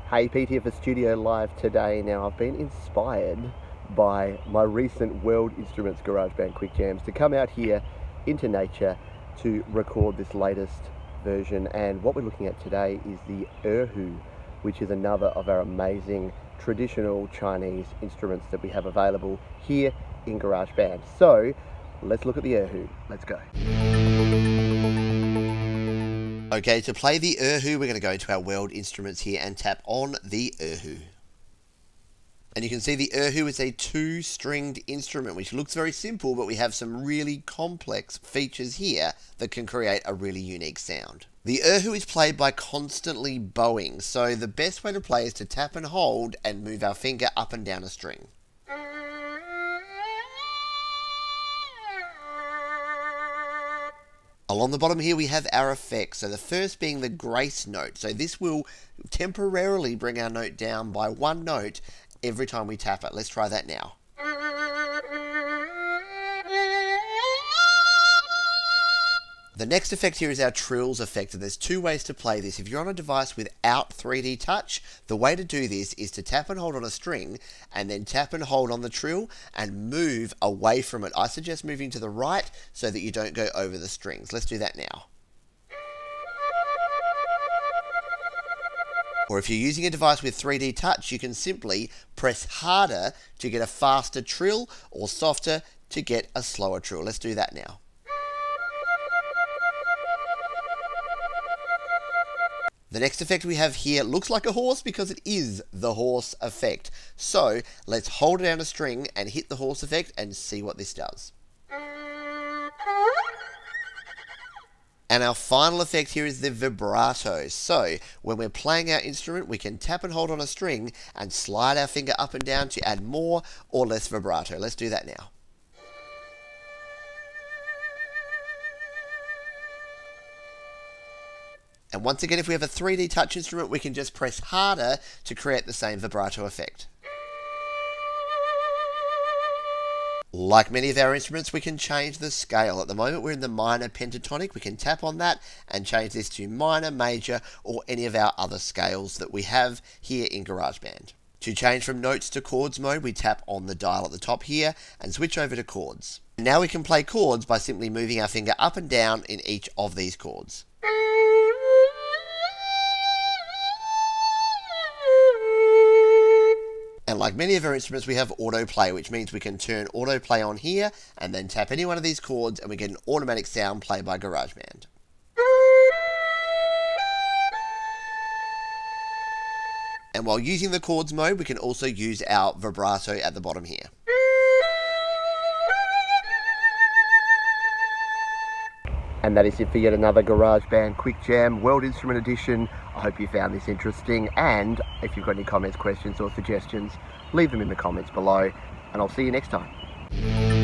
Hey, Pete here for Studio Live today. Now, I've been inspired by my recent World Instruments GarageBand Quick Jams to come out here into nature to record this latest version. And what we're looking at today is the Erhu, which is another of our amazing traditional Chinese instruments that we have available here in GarageBand. So let's look at the Erhu. Let's go. Okay, to play the Erhu, we're going to go to our World Instruments here and tap on the Erhu. And you can see the Erhu is a two-stringed instrument, which looks very simple, but we have some really complex features here that can create a really unique sound. The Erhu is played by constantly bowing, so the best way to play is to tap and hold and move our finger up and down a string. Along the bottom here we have our effects, so the first being the grace note. So this will temporarily bring our note down by one note every time we tap it. Let's try that now. The next effect here is our trills effect, and there's two ways to play this. If you're on a device without 3D touch, the way to do this is to tap and hold on a string, and then tap and hold on the trill, and move away from it. I suggest moving to the right so that you don't go over the strings. Let's do that now. Or if you're using a device with 3D touch, you can simply press harder to get a faster trill, or softer to get a slower trill. Let's do that now. The next effect we have here looks like a horse because it is the horse effect. So let's hold down a string and hit the horse effect and see what this does. And our final effect here is the vibrato. So when we're playing our instrument, we can tap and hold on a string and slide our finger up and down to add more or less vibrato. Let's do that now. And once again, if we have a 3D touch instrument, we can just press harder to create the same vibrato effect. Like many of our instruments, we can change the scale. At the moment, we're in the minor pentatonic. We can tap on that and change this to minor, major, or any of our other scales that we have here in GarageBand. To change from notes to chords mode, we tap on the dial at the top here and switch over to chords. Now we can play chords by simply moving our finger up and down in each of these chords. And like many of our instruments, we have autoplay, which means we can turn autoplay on here and then tap any one of these chords and we get an automatic sound played by GarageBand. And while using the chords mode, we can also use our vibrato at the bottom here. And that is it for yet another GarageBand Quick Jam World Instrument Edition. I hope you found this interesting, and if you've got any comments, questions or suggestions, leave them in the comments below, and I'll see you next time.